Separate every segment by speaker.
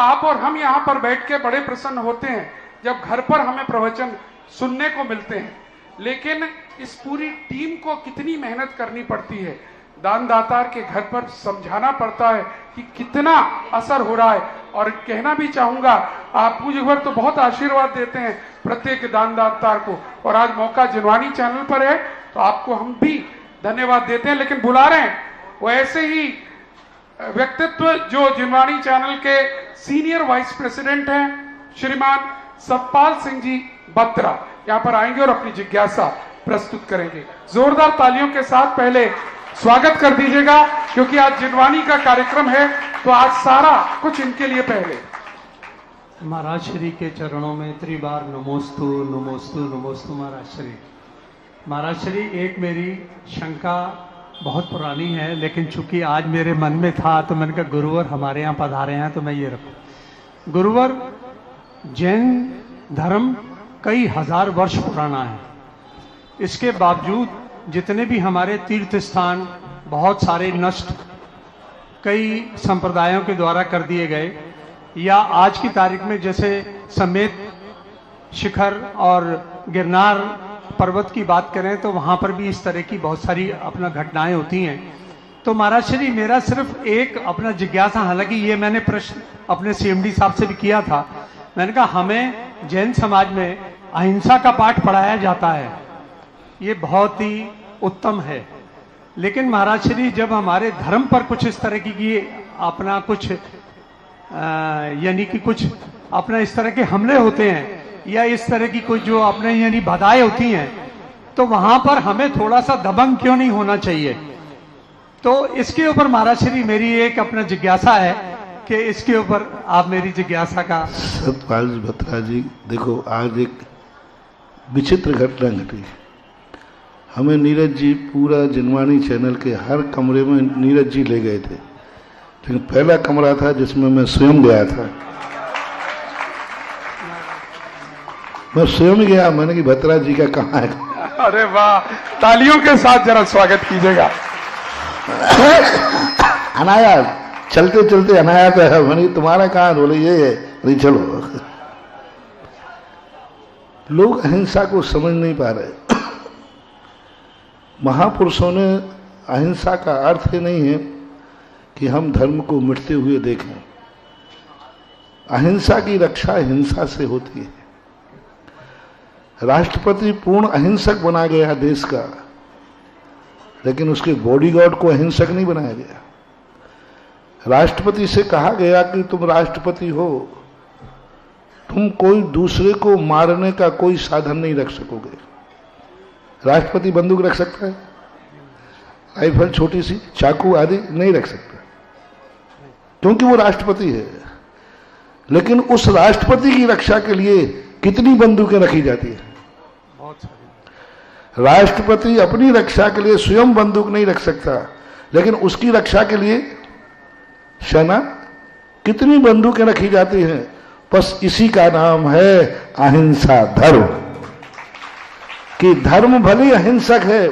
Speaker 1: आप और हम यहाँ पर बैठ के बड़े प्रसन्न होते हैं जब घर पर हमें प्रवचन सुनने को मिलते हैं, लेकिन इस पूरी टीम को कितनी मेहनत करनी पड़ती है। दानदातार के घर पर समझाना पड़ता है कि कितना असर हो रहा है। और कहना भी चाहूंगा, आप पूज्य भर तो बहुत आशीर्वाद देते हैं प्रत्येक दानदातार को, और आज मौका जिनवानी चैनल पर है तो आपको हम भी धन्यवाद देते हैं। लेकिन बुला रहे हैं वो ऐसे ही व्यक्तित्व जो जिनवानी चैनल के सीनियर वाइस प्रेसिडेंट हैं, श्रीमान सतपाल सिंह जी बत्रा, यहाँ पर आएंगे और अपनी जिज्ञासा प्रस्तुत करेंगे। जोरदार तालियों के साथ पहले स्वागत कर दीजिएगा, क्योंकि आज जिनवानी का कार्यक्रम है तो आज सारा कुछ इनके लिए। पहले
Speaker 2: महाराज श्री के चरणों में त्रिबार नमोस्तु नमोस्तु नमोस्तु महाराज श्री। महाराज श्री, एक मेरी शंका बहुत पुरानी है, लेकिन चूंकि आज मेरे मन में था तो मैंने कहा गुरुवर हमारे यहाँ पधारे हैं तो मैं ये रखूं। गुरुवर, जैन धर्म कई हजार वर्ष पुराना है, इसके बावजूद जितने भी हमारे तीर्थ स्थान बहुत सारे नष्ट कई संप्रदायों के द्वारा कर दिए गए, या आज की तारीख में जैसे समेत शिखर और गिरनार पर्वत की बात करें तो वहां पर भी इस तरह की बहुत सारी अपना घटनाएं होती हैं। तो महाराज श्री, मेरा सिर्फ एक अपना जिज्ञासा, हालांकि ये मैंने प्रश्न अपने सीएमडी साहब से भी किया था, मैंने कहा हमें जैन समाज में अहिंसा का पाठ पढ़ाया जाता है, ये बहुत ही उत्तम है, लेकिन महाराज श्री जब हमारे धर्म पर कुछ इस तरह की अपना कुछ यानी कि कुछ अपना इस तरह के हमले होते हैं या इस तरह की कोई जो अपने यानी बाधाएं होती हैं, तो वहां पर हमें थोड़ा सा दबंग क्यों नहीं होना चाहिए? तो इसके ऊपर महाराज श्री मेरी एक अपना जिज्ञासा है कि इसके ऊपर आप मेरी जिज्ञासा का।
Speaker 3: सतपाल बत्रा जी, देखो आज एक विचित्र घटना घटी। हमें नीरज जी पूरा जिनवानी चैनल के हर कमरे में नीरज जी ले गए थे, लेकिन पहला कमरा था जिसमें मैं स्वयं गया था। मैं स्वयं गया, मैंने कि बत्रा जी का कहाँ है?
Speaker 1: अरे वाह, तालियों के साथ जरा स्वागत कीजिएगा।
Speaker 3: अनायास चलते चलते अनायास है, मैंने तुम्हारा कहाँ? बोले ये है। नहीं चलो, लोग अहिंसा को समझ नहीं पा रहे। महापुरुषों ने अहिंसा का अर्थ ही नहीं है कि हम धर्म को मिटते हुए देखें। अहिंसा की रक्षा हिंसा से होती है। राष्ट्रपति पूर्ण अहिंसक बना गया देश का, लेकिन उसके बॉडीगार्ड को अहिंसक नहीं बनाया गया। राष्ट्रपति से कहा गया कि तुम राष्ट्रपति हो, तुम कोई दूसरे को मारने का कोई साधन नहीं रख सकोगे। राष्ट्रपति बंदूक रख सकता है? राइफल छोटी सी चाकू आदि नहीं रख सकता, क्योंकि वो राष्ट्रपति है। लेकिन उस राष्ट्रपति की रक्षा के लिए कितनी बंदूकें रखी जाती है? राष्ट्रपति अपनी रक्षा के लिए स्वयं बंदूक नहीं रख सकता, लेकिन उसकी रक्षा के लिए सेना कितनी बंदूकें रखी जाती हैं। बस इसी का नाम है अहिंसा धर्म, कि धर्म भले अहिंसक है,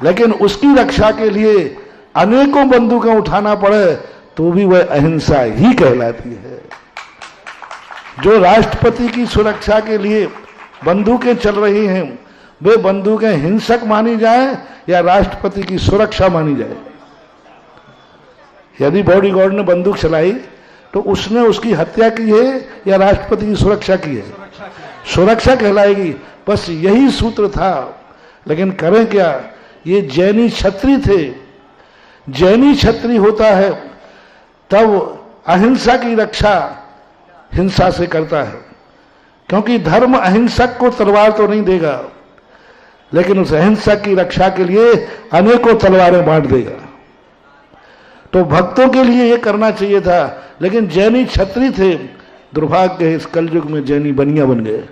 Speaker 3: लेकिन उसकी रक्षा के लिए अनेकों बंदूकें उठाना पड़े तो भी वह अहिंसा ही कहलाती है। जो राष्ट्रपति की सुरक्षा के लिए बंदूकें चल रही हैं, वे बंदूकें हिंसक मानी जाए या राष्ट्रपति की सुरक्षा मानी जाए? यदि बॉडीगार्ड ने बंदूक चलाई तो उसने उसकी हत्या की है या राष्ट्रपति की सुरक्षा की है? सुरक्षा कहलाएगी। बस यही सूत्र था। लेकिन करें क्या, ये जैनी क्षत्रिय थे। जैनी क्षत्रिय होता है तब अहिंसा की रक्षा हिंसा से करता है, क्योंकि धर्म अहिंसक को तलवार तो नहीं देगा, लेकिन उस अहिंसा की रक्षा के लिए अनेकों तलवारें बांट देगा। तो भक्तों के लिए ये करना चाहिए था, लेकिन जैनी क्षत्रिय थे। दुर्भाग्य है, इस कलयुग में जैनी बनिया बन गए।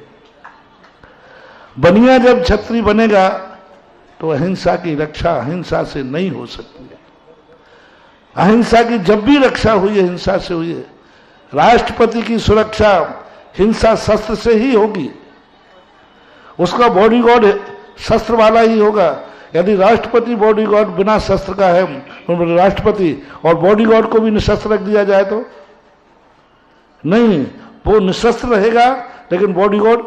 Speaker 3: बनिया जब क्षत्रिय बनेगा तो अहिंसा की रक्षा अहिंसा से नहीं हो सकती है। अहिंसा की जब भी रक्षा हुई है हिंसा से हुई है। राष्ट्रपति की सुरक्षा हिंसा शस्त्र से ही होगी, उसका बॉडीगार्ड शस्त्र वाला ही होगा। यदि राष्ट्रपति बॉडीगार्ड बिना शस्त्र का है, राष्ट्रपति और बॉडीगार्ड को भी निशस्त्र रख दिया जाए तो नहीं, वो निशस्त्र रहेगा लेकिन बॉडी गार्ड।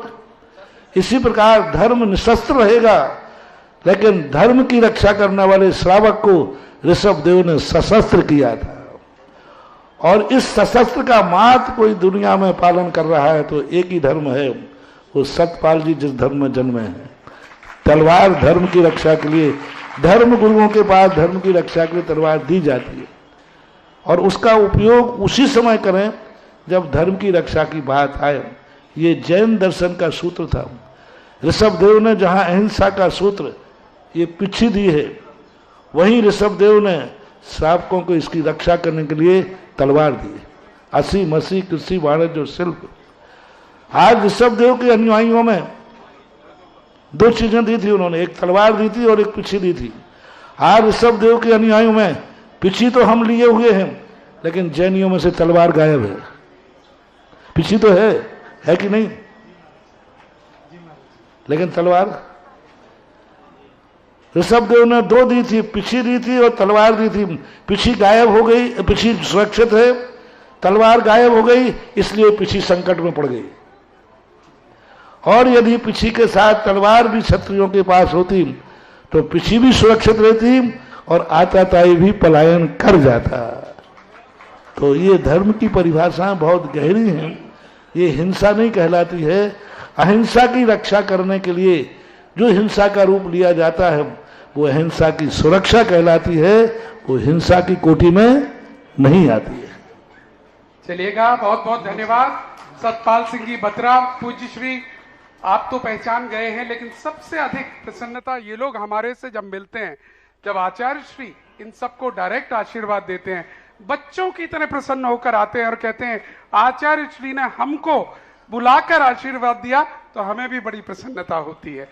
Speaker 3: इसी प्रकार धर्म निशस्त्र रहेगा लेकिन धर्म की रक्षा करने वाले श्रावक को ऋषभ देव ने सशस्त्र किया था। और इस सशस्त्र का मात्र कोई दुनिया में पालन कर रहा है तो एक ही धर्म है, वो सतपाल जी जिस धर्म में जन्मे हैं। तलवार धर्म की रक्षा के लिए, धर्म गुरुओं के पास धर्म की रक्षा के लिए तलवार दी जाती है और उसका उपयोग उसी समय करें जब धर्म की रक्षा की बात आए। ये जैन दर्शन का सूत्र था। ऋषभ देव ने जहां अहिंसा का सूत्र ये पिछी दी है, वहीं ऋषभ देव ने श्रावकों को इसकी रक्षा करने के लिए तलवार दी। असी मसी कृषि वाणिज्य और शिल्प। आज ऋषभ देव के अनुयायियों में दो चीजें दी थी उन्होंने, एक तलवार दी थी और एक पिछी दी थी। आज ऋषभ देव के अनुयायियों में पिछी तो हम लिए हुए हैं लेकिन जैनियों में से तलवार गायब है। पिछी तो है कि नहीं, लेकिन तलवार ऋषभ देव ने दो दी थी, पिछी दी थी और तलवार दी थी। पिछी गायब हो गई, पिछी सुरक्षित है, तलवार गायब हो गई, इसलिए पिछी संकट में पड़ गई। और यदि पिछी के साथ तलवार भी क्षत्रियों के पास होती तो पिछी भी सुरक्षित रहती और आताताई भी पलायन कर जाता। तो ये धर्म की परिभाषाएं बहुत गहरी हैं। ये हिंसा नहीं कहलाती है। अहिंसा की रक्षा करने के लिए जो हिंसा का रूप लिया जाता है वो अहिंसा की सुरक्षा कहलाती है, वो हिंसा की कोटि में नहीं आती है।
Speaker 1: चलिएगा, बहुत बहुत धन्यवाद सतपाल सिंह जी बत्रा। पूज्य श्री, आप तो पहचान गए हैं लेकिन सबसे अधिक प्रसन्नता ये लोग हमारे से जब मिलते हैं, जब आचार्य श्री इन सबको डायरेक्ट आशीर्वाद देते हैं, बच्चों की तरह प्रसन्न होकर आते हैं और कहते हैं आचार्य श्री ने हमको बुलाकर आशीर्वाद दिया, तो हमें भी बड़ी प्रसन्नता होती है।